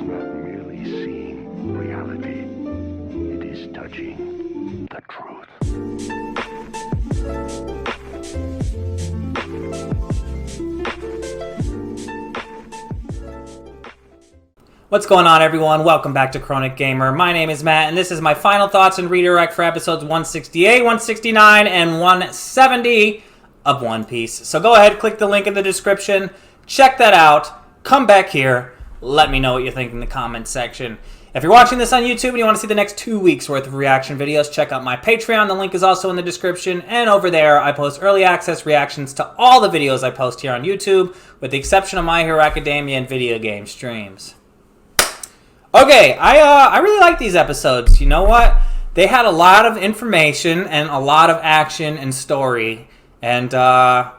not merely seeing reality, it is touching the truth. What's going on, everyone? Welcome back to Chronic Gamer. My name is Matt, and this is my final thoughts and redirect for episodes 168, 169, and 170 of One Piece. So go ahead, click the link in the description, check that out, come back here, let me know what you think in the comments section. If you're watching this on YouTube and you want to see the next 2 weeks worth of reaction videos, check out my Patreon. The link is also in the description. And over there, I post early access reactions to all the videos I post here on YouTube, with the exception of My Hero Academia and video game streams. Okay, I really like these episodes. You know what? They had a lot of information and a lot of action and story. And I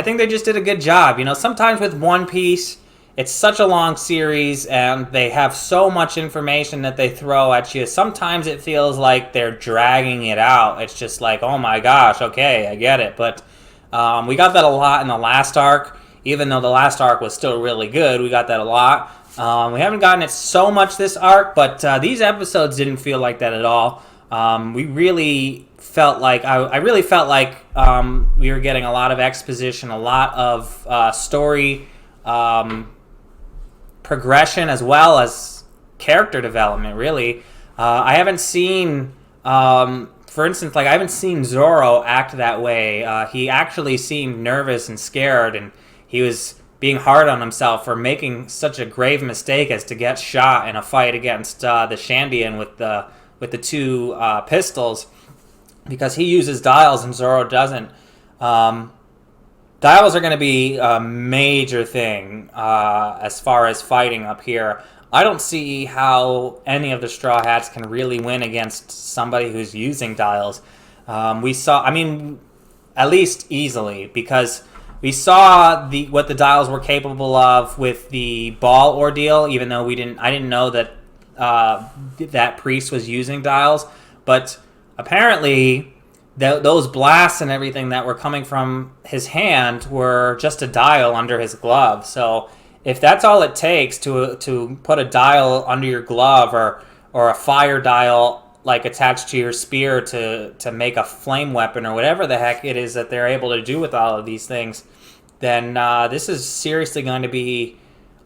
think they just did a good job. You know, sometimes with One Piece, it's such a long series and they have so much information that they throw at you. Sometimes it feels like they're dragging it out. It's just like, oh my gosh, okay, I get it. But we got that a lot in the last arc. Even though the last arc was still really good, we got that a lot. We haven't gotten it so much this arc, but these episodes didn't feel like that at all. We really felt like, I really felt like we were getting a lot of exposition, a lot of story progression, as well as character development, really. I haven't seen, for instance, like I haven't seen Zoro act that way. He actually seemed nervous and scared, and he was being hard on himself for making such a grave mistake as to get shot in a fight against the Shandian with the two pistols, because he uses dials and Zoro doesn't. Dials are going to be a major thing as far as fighting up here. I don't see how any of the Straw Hats can really win against somebody who's using dials. We saw, I mean, at least easily, because we saw what the dials were capable of with the ball ordeal, even though I didn't know that that priest was using dials. But apparently, those blasts and everything that were coming from his hand were just a dial under his glove. So if that's all it takes to put a dial under your glove, or a fire dial like attached to your spear to make a flame weapon, or whatever the heck it is that they're able to do with all of these things, then this is seriously going to be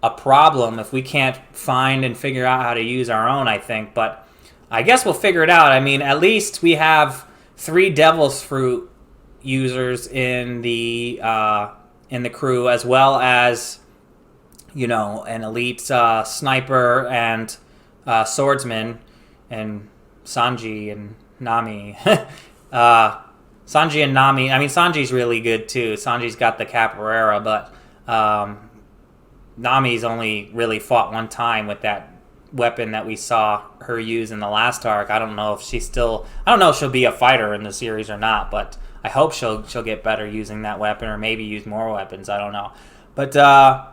a problem if we can't find and figure out how to use our own, I think. But I guess we'll figure it out. I mean, at least we have 3 Devil's Fruit users in the crew, as well as, you know, an elite sniper and swordsman, and Sanji and Nami. Sanji and Nami, I mean, Sanji's really good too. Sanji's got the capoeira, but Nami's only really fought one time with that weapon that we saw her use in the last arc. I don't know if she'll be a fighter in the series or not, but I hope she'll get better using that weapon, or maybe use more weapons. I don't know. But I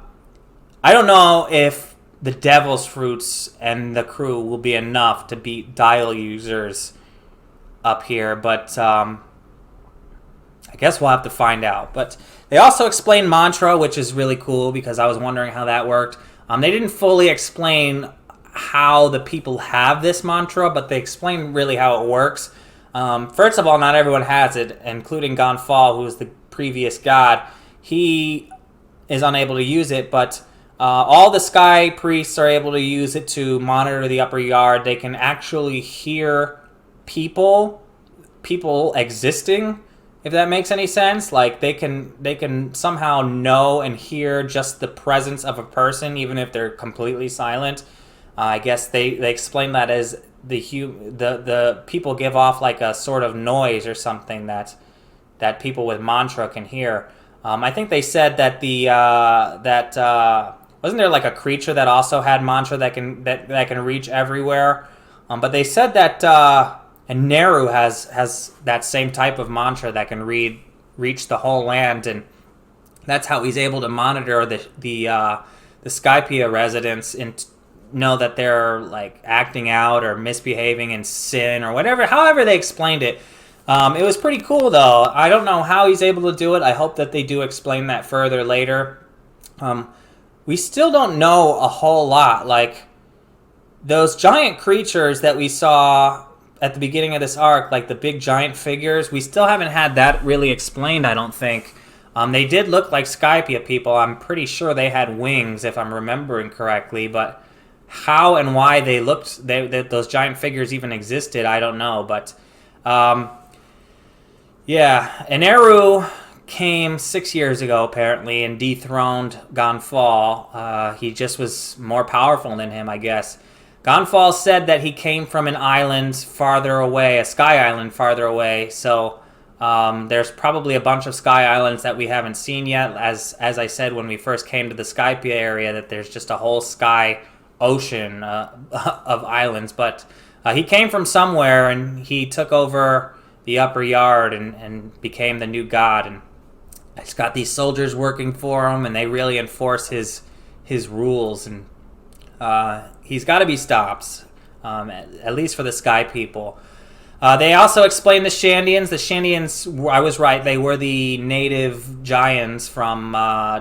don't know if the Devil's Fruits and the crew will be enough to beat dial users up here, but I guess we'll have to find out. But they also explained mantra, which is really cool, because I was wondering how that worked. They didn't fully explain how the people have this mantra, but they explained really how it works. First of all, not everyone has it, including Gonfal, who is the previous god. He is unable to use it, but all the Sky Priests are able to use it to monitor the upper yard. They can actually hear people existing, if that makes any sense. Like they can somehow know and hear just the presence of a person, even if they're completely silent. I guess they explain that as the people give off like a sort of noise or something that people with mantra can hear. I think they said that wasn't there like a creature that also had mantra that can reach everywhere? But they said that and Neru has that same type of mantra that can reach the whole land, and that's how he's able to monitor the Skypiea residents and know that they're like acting out or misbehaving in sin or whatever. However they explained it. It was pretty cool though. I don't know how he's able to do it. I hope that they do explain that further later. We still don't know a whole lot. Like, those giant creatures that we saw at the beginning of this arc, like the big giant figures, we still haven't had that really explained, I don't think. They did look like Skypiea people. I'm pretty sure they had wings, if I'm remembering correctly, but how and why they looked, those giant figures even existed, I don't know. But, yeah, Eneru came 6 years ago, apparently, and dethroned Gonfall. He just was more powerful than him, I guess. Gonfall said that he came from an island farther away, a sky island farther away, so there's probably a bunch of sky islands that we haven't seen yet. As I said when we first came to the Skypiea area, that there's just a whole sky ocean of islands. But he came from somewhere, and he took over the upper yard and became the new god. And he's got these soldiers working for him, and they really enforce his rules. And he's got to be stopped, at least for the Sky people. They also explained the Shandians. The Shandians, I was right, they were the native giants from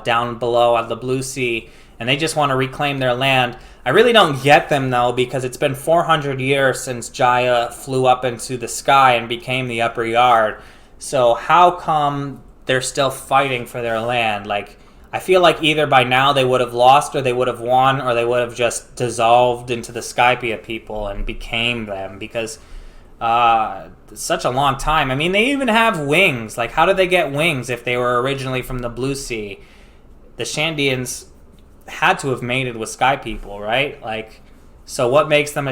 down below at the Blue Sea, and they just want to reclaim their land. I really don't get them, though, because it's been 400 years since Jaya flew up into the sky and became the upper yard. So how come they're still fighting for their land? Like, I feel like either by now they would have lost, or they would have won, or they would have just dissolved into the Skypiea people and became them, because such a long time. I mean, they even have wings. Like, how did they get wings if they were originally from the Blue Sea? The Shandians had to have mated with Sky people, right? Like, so what makes them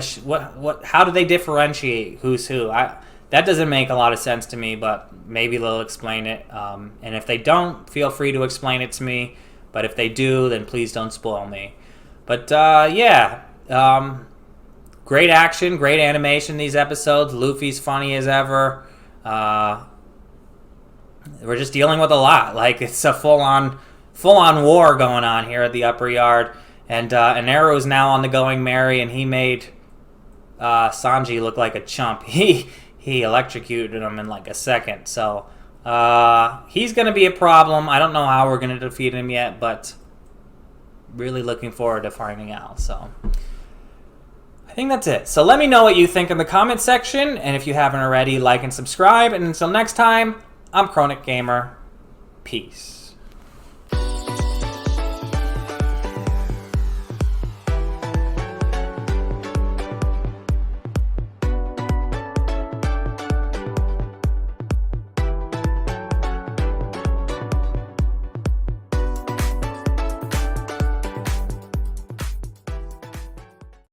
how do they differentiate who's who? That doesn't make a lot of sense to me, but maybe they'll explain it. And if they don't, feel free to explain it to me. But if they do, then please don't spoil me. But yeah, great action, great animation these episodes. Luffy's funny as ever. We're just dealing with a lot. Like, it's a full-on war going on here at the upper yard. And Anero's now on the going merry, and he made Sanji look like a chump. He electrocuted him in like a second. So he's going to be a problem. I don't know how we're going to defeat him yet, but really looking forward to finding out. So I think that's it. So let me know what you think in the comment section. And if you haven't already, like and subscribe. And until next time, I'm Chronic Gamer. Peace.